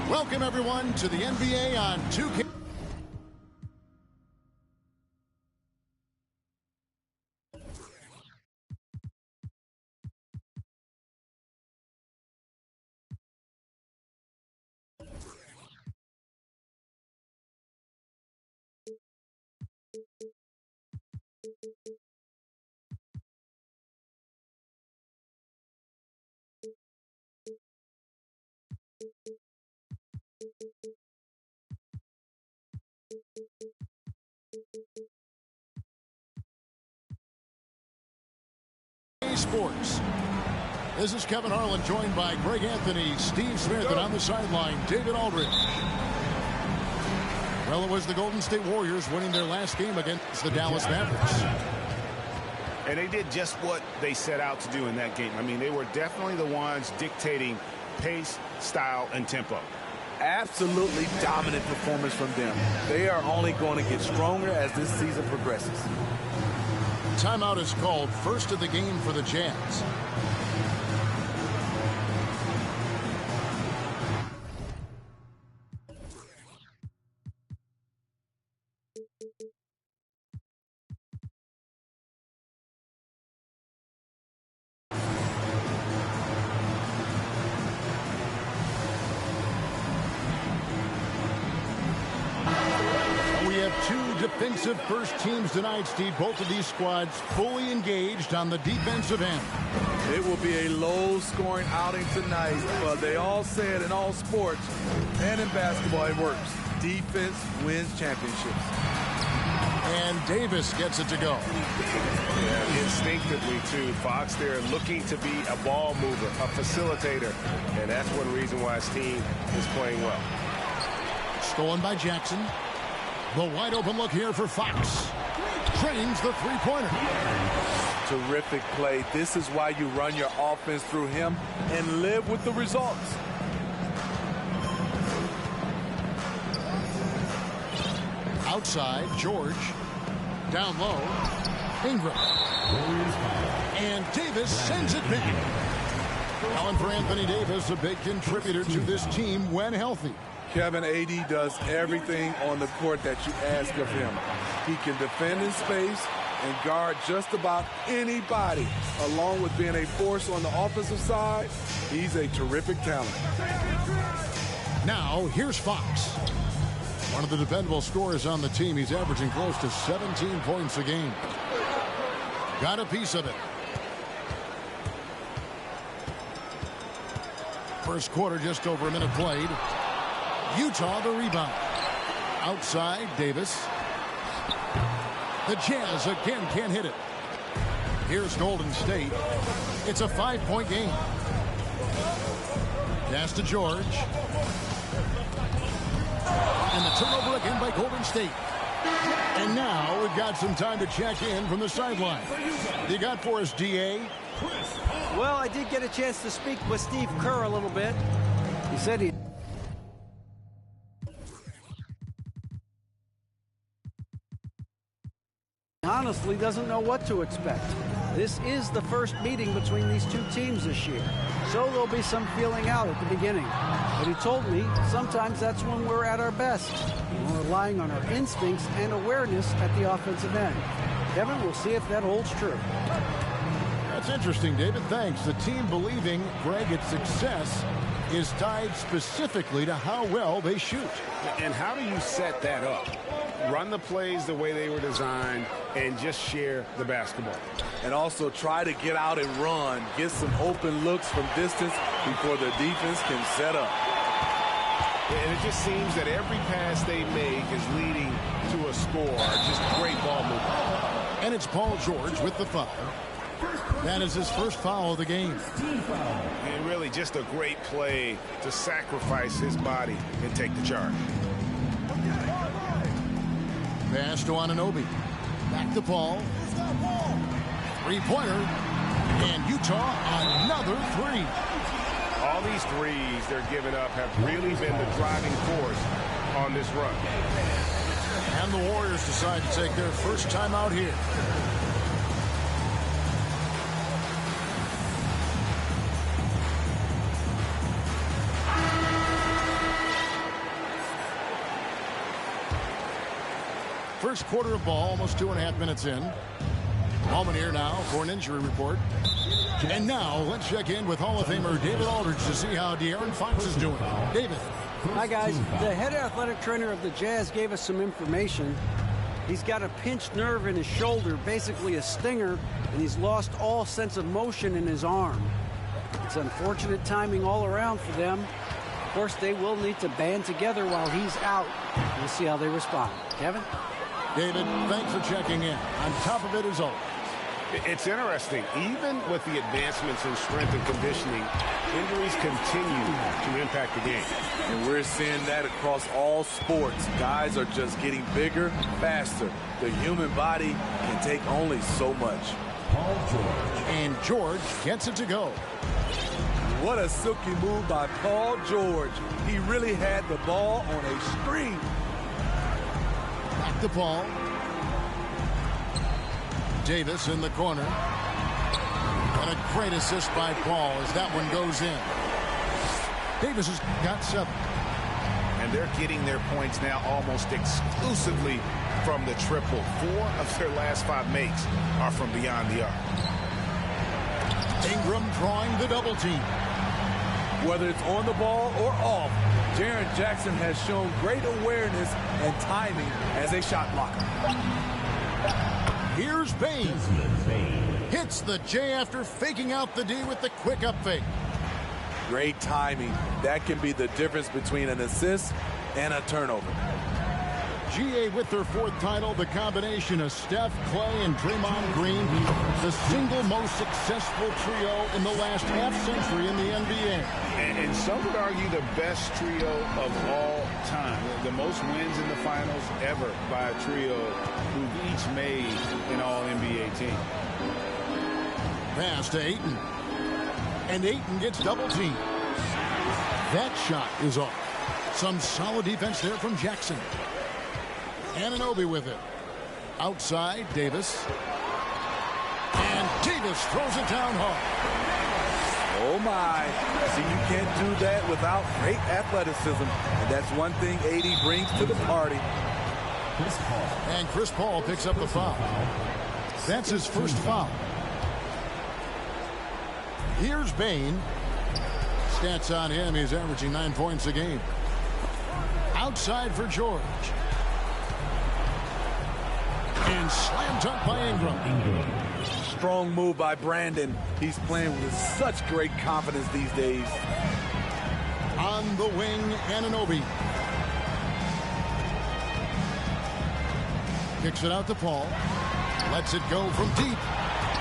Welcome, everyone, to the NBA on 2K. Sports. This is Kevin Harlan, joined by Greg Anthony, Steve Smith, and on the sideline, David Aldridge. Well, it was the Golden State Warriors winning their last game against the Dallas Mavericks. And they did just what they set out to do in that game. I mean, they were definitely the ones dictating pace, style, and tempo. Absolutely dominant performance from them. They are only going to get stronger as this season progresses. Timeout is called, first of the game for the Jazz. Defensive first teams tonight, Steve. Both of these squads fully engaged on the defensive end. It will be a low-scoring outing tonight, but they all say it in all sports and in basketball, it works. Defense wins championships. And Davis gets it to go. Yeah, instinctively, too. Fox there looking to be a ball mover, a facilitator, and that's one reason why his team is playing well. Stolen by Jackson. The wide open look here for Fox. Trains the three-pointer. Terrific play. This is why you run your offense through him and live with the results. Outside, George. Down low, Ingram. And Davis sends it back. Calling for Anthony Davis, a big contributor to this team when healthy. Kevin, AD does everything on the court that you ask of him. He can defend in space and guard just about anybody. Along with being a force on the offensive side, he's a terrific talent. Now, here's Fox. One of the dependable scorers on the team. He's averaging close to 17 points a game. Got a piece of it. First quarter, just over a minute played. Utah the rebound. Outside, Davis. The Jazz again can't hit it. Here's Golden State. It's a 5-point game. Pass to George. And the turnover again by Golden State. And now we've got some time to check in from the sideline. You got for us, D.A.? Well, I did get a chance to speak with Steve Kerr a little bit. He said he honestly doesn't know what to expect. This is the first meeting between these two teams this year, so there'll be some feeling out at the beginning. But he told me sometimes that's when we're at our best. We're relying on our instincts and awareness at the offensive end. Kevin, we'll see if that holds true. That's interesting, David. Thanks. The team believing, Greg, its success is tied specifically to how well they shoot. And how do you set that up? Run the plays the way they were designed and just share the basketball. And also try to get out and run, get some open looks from distance before the defense can set up. And it just seems that every pass they make is leading to a score. Just great ball movement. And it's Paul George with the foul. That is his first foul of the game. And really just a great play to sacrifice his body and take the charge. Pass to Anunoby. Back to Paul. Three-pointer. And Utah, another three. All these threes they're giving up have really been the driving force on this run. And the Warriors decide to take their first time out here. First quarter of ball, almost 2.5 minutes in. Moment here now for an injury report. And now let's check in with Hall of Famer David Aldridge to see how De'Aaron Fox is doing. David. Hi, guys. The head athletic trainer of the Jazz gave us some information. He's got a pinched nerve in his shoulder, basically a stinger, and he's lost all sense of motion in his arm. It's unfortunate timing all around for them. Of course, they will need to band together while he's out. We'll see how they respond. Kevin? David, thanks for checking in. On top of it as always. It's interesting. Even with the advancements in strength and conditioning, injuries continue to impact the game. And we're seeing that across all sports. Guys are just getting bigger, faster. The human body can take only so much. And George gets it to go. What a silky move by Paul George. He really had the ball on a string. Back to Paul. Davis in the corner. And a great assist by Paul as that one goes in. Davis has got 7. And they're getting their points now almost exclusively from the triple. 4 of their last 5 makes are from beyond the arc. Ingram drawing the double team. Whether it's on the ball or off, Jaren Jackson has shown great awareness and timing as a shot blocker. Here's Bain. Hits the J after faking out the D with the quick up fake. Great timing. That can be the difference between an assist and a turnover. GA with their 4th title, the combination of Steph, Clay, and Draymond Green, the single most successful trio in the last half-century in the NBA. And some would argue the best trio of all time. The most wins in the finals ever by a trio who've each made an all-NBA team. Pass to Ayton. And Ayton gets double teamed. That shot is off. Some solid defense there from Jackson. Anunoby with it. Outside, Davis. And Davis throws it down hard. Oh, my. See, you can't do that without great athleticism. And that's one thing AD brings to the party. And Chris Paul picks up the foul. That's his first foul. Here's Bain. Stats on him, he's averaging 9 points a game. Outside for George. And slam dunk by Ingram. Strong move by Brandon. He's playing with such great confidence these days. On the wing, Anunoby. Kicks it out to Paul. Lets it go from deep.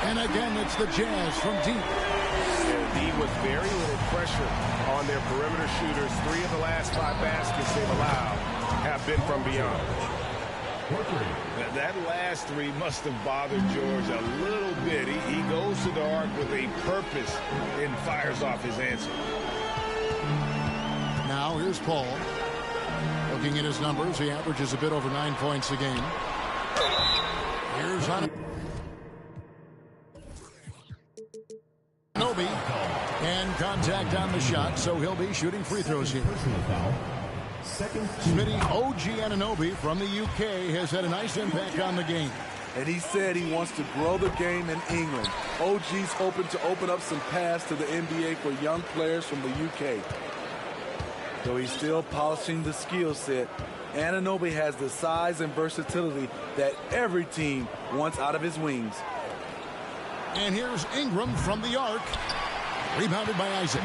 And again, it's the Jazz from deep. With very little pressure on their perimeter shooters. 3 of the last 5 baskets they've allowed have been from beyond. That last 3 must have bothered George a little bit. He goes to the arc with a purpose and fires off his answer. Now here's Paul. Looking at his numbers, he averages a bit over 9 points a game. Here's Anunoby. And contact on the shot, so he'll be shooting free throws here. Smitty, OG Anunoby from the UK has had a nice impact on the game. And he said he wants to grow the game in England. OG's hoping to open up some paths to the NBA for young players from the UK. Though he's still polishing the skill set, Anunoby has the size and versatility that every team wants out of his wings. And here's Ingram from the arc. Rebounded by Isaac.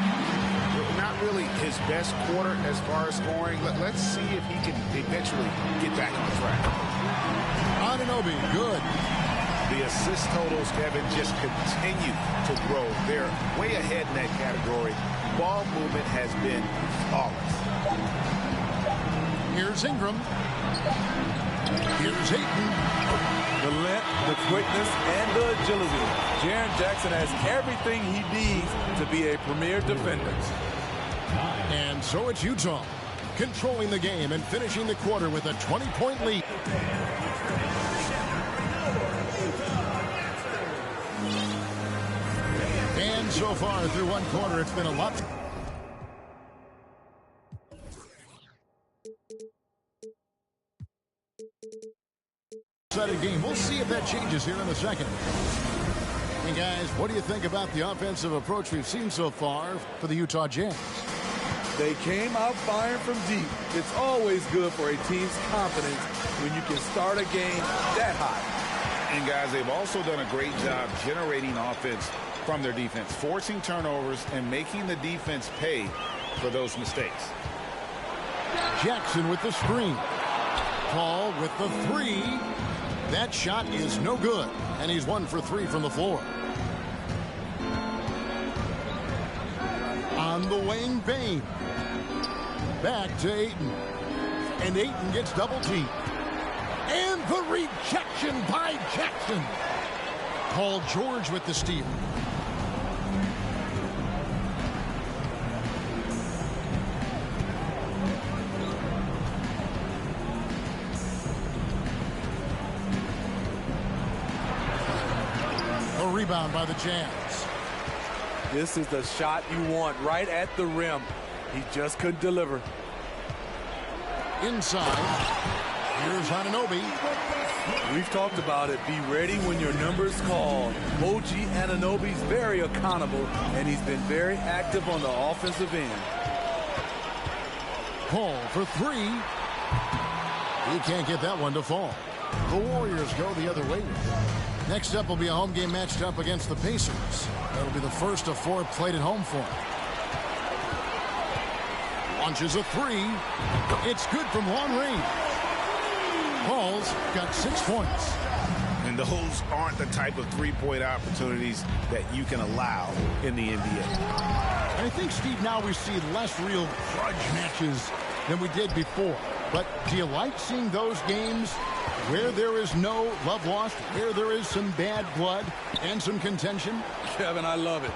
Not really his best quarter as far as scoring. Let's see if he can eventually get back on track. Anunoby, good. The assist totals, Kevin, just continue to grow. They're way ahead in that category. Ball movement has been flawless. Here's Ingram. Here's Ayton. The length, the quickness, and the agility. Jaren Jackson has everything he needs to be a premier defender. And so it's Utah, controlling the game and finishing the quarter with a 20-point lead. And so far through one quarter, it's been a lot. one-sided game. We'll see if that changes here in a second. And guys, what do you think about the offensive approach we've seen so far for the Utah Jazz? They came out firing from deep. It's always good for a team's confidence when you can start a game that hot. And guys, they've also done a great job generating offense from their defense, forcing turnovers and making the defense pay for those mistakes. Jackson with the screen. Paul with the three. That shot is no good, and he's 1 for 3 from the floor. On the wing, Bain. Back to Ayton. And Ayton gets double-teamed. And the rejection by Jackson. Paul George with the steal. A rebound by the Jazz. This is the shot you want right at the rim. He just couldn't deliver. Inside. Here's Anunoby. We've talked about it. Be ready when your number's called. OG Anunoby's very accountable, and he's been very active on the offensive end. Paul for 3. He can't get that one to fall. The Warriors go the other way. Next up will be a home game matched up against the Pacers. That'll be the first of 4 played at home for him. Launches a 3. It's good from long range. Paul's got 6 points. And those aren't the type of three-point opportunities that you can allow in the NBA. And I think, Steve, now we see less real grudge matches than we did before. But do you like seeing those games where there is no love lost, where there is some bad blood and some contention? Kevin, I love it.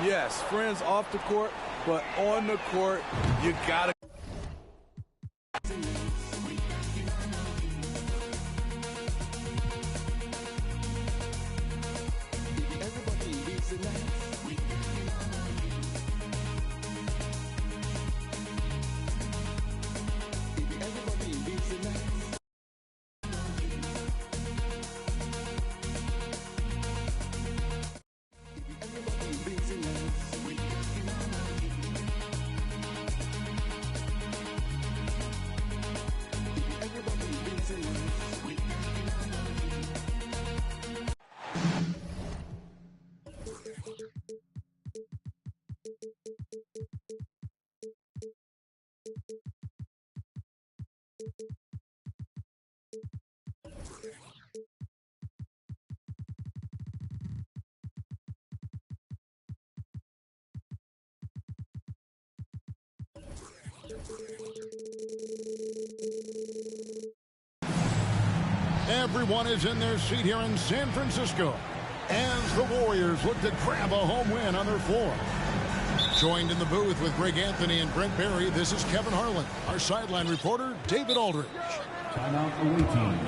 Yes, friends off the court, but on the court, you gotta. Everyone is in their seat here in San Francisco as the Warriors look to grab a home win on their floor. Joined in the booth with Greg Anthony and Brent Barry, this is Kevin Harlan. Our sideline reporter, David Aldridge. Timeout awaiting.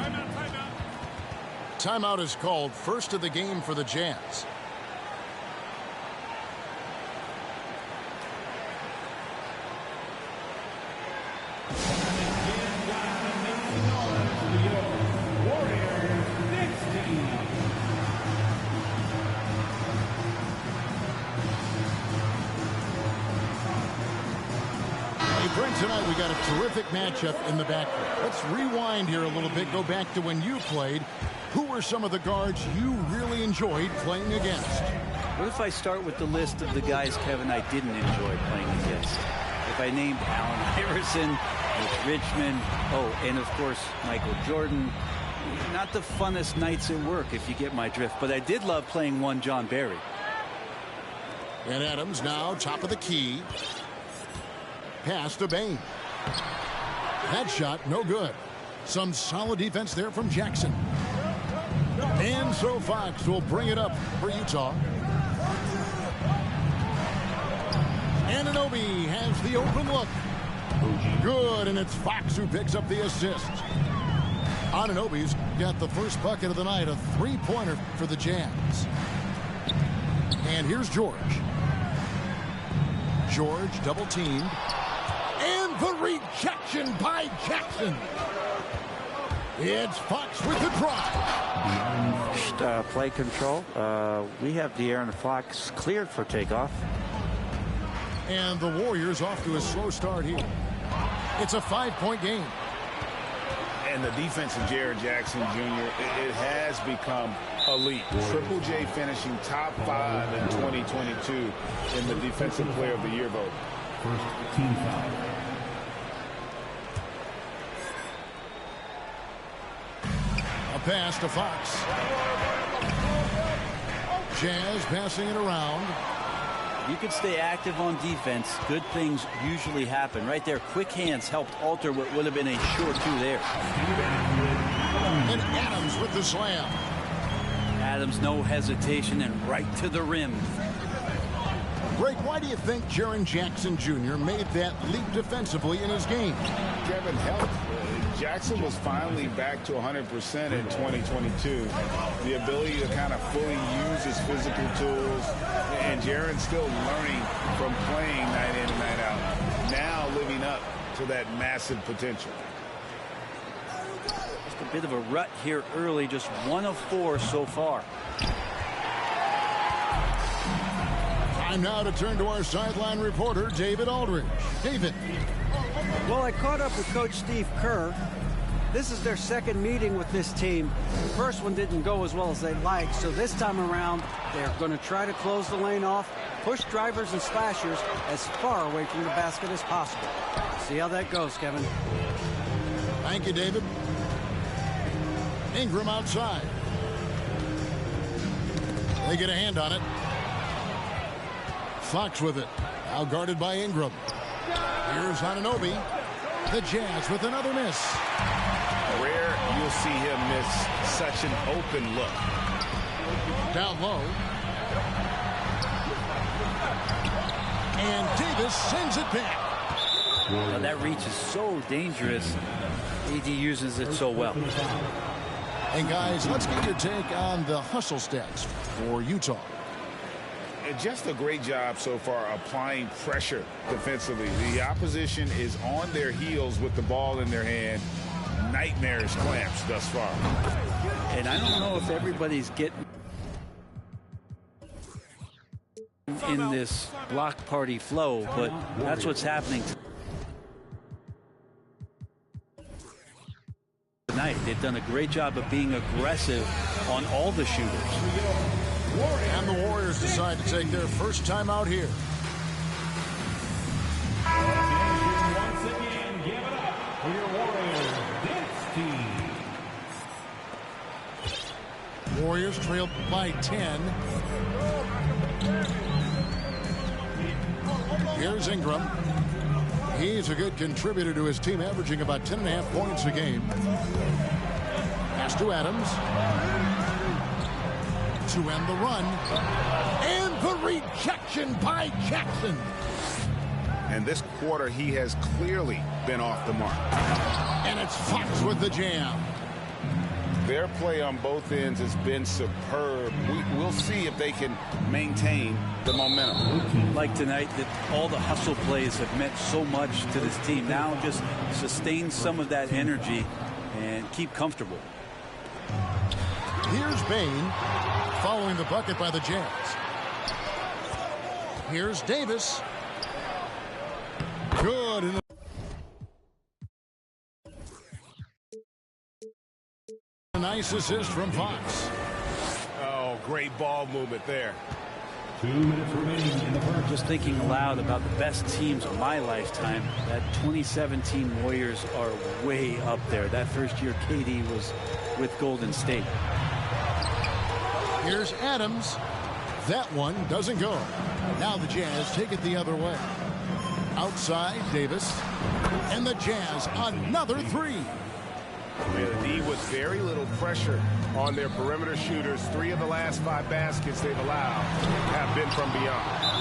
Timeout is called, first of the game for the Jazz. Brent, tonight we got a terrific matchup in the backcourt. Let's rewind here a little bit, go back to when you played. Who were some of the guards you really enjoyed playing against? What if I start with the list of the guys, Kevin, I didn't enjoy playing against? If I named Allen Iverson, Mitch Richmond, and of course, Michael Jordan. Not the funnest nights at work, if you get my drift, but I did love playing one John Barry. And Adams now top of the key. Pass to Bain. That shot, no good. Some solid defense there from Jackson. And so Fox will bring it up for Utah. Anunoby has the open look. Good, and it's Fox who picks up the assist. Anunoby's got the first bucket of the night, a three-pointer for the Jazz. And here's George. George double-teamed. And the rejection by Jackson. It's Fox with the drop. Play control. We have De'Aaron Fox cleared for takeoff. And the Warriors off to a slow start here. It's a 5-point game. And the defense of Jaren Jackson Jr., it has become elite. Triple J finishing top 5 in 2022 in the Defensive Player of the Year vote. First team foul. A pass to Fox. Jazz passing it around. You can stay active on defense. Good things usually happen. Right there, quick hands helped alter what would have been a sure two there. And Adams with the slam. Adams, no hesitation, and right to the rim. Greg, why do you think Jaren Jackson Jr. made that leap defensively in his game? Kevin, help. Jackson was finally back to 100% in 2022. The ability to kind of fully use his physical tools. And Jaren's still learning from playing night in and night out. Now living up to that massive potential. Just a bit of a rut here early. Just 1 of 4 so far. Time now to turn to our sideline reporter, David Aldridge. David. Well, I caught up with Coach Steve Kerr. This is their second meeting with this team. The first one didn't go as well as they'd like, so this time around, they're going to try to close the lane off, push drivers and slashers as far away from the basket as possible. See how that goes, Kevin. Thank you, David. Ingram outside. They get a hand on it. Fox with it. Now guarded by Ingram. Here's Anunoby. The Jazz with another miss. Rare you'll see him miss such an open look. Down low. And Davis sends it back. Well, that reach is so dangerous. AD uses it so well. And guys, let's get your take on the hustle stats for Utah. And just a great job so far applying pressure defensively. The opposition is on their heels with the ball in their hand. Nightmarish clamps thus far. And I don't know if everybody's getting in this block party flow, but that's what's happening tonight. They've done a great job of being aggressive on all the shooters. And the Warriors decide to take their first time out here. Once again, give it up for your Warriors dance team. Warriors trailed by 10. Here's Ingram. He's a good contributor to his team, averaging about 10.5 points a game. Pass to Adams. To end the run. And the rejection by Jackson. And this quarter, he has clearly been off the mark. And it's Fox with the jam. Their play on both ends has been superb. We'll see if they can maintain the momentum. Like tonight, that all the hustle plays have meant so much to this team. Now just sustain some of that energy and keep comfortable. Here's Bain following the bucket by the Jazz. Here's Davis. Good. In the a nice assist from Fox. Oh, great ball movement there. 2 minutes remaining in the first. Just thinking aloud about the best teams of my lifetime, that 2017 Warriors are way up there. That first year KD was with Golden State. Here's Adams. That one doesn't go. Now the Jazz take it the other way. Outside, Davis. And the Jazz, another three. The D with very little pressure on their perimeter shooters. 3 of the last 5 baskets they've allowed have been from beyond.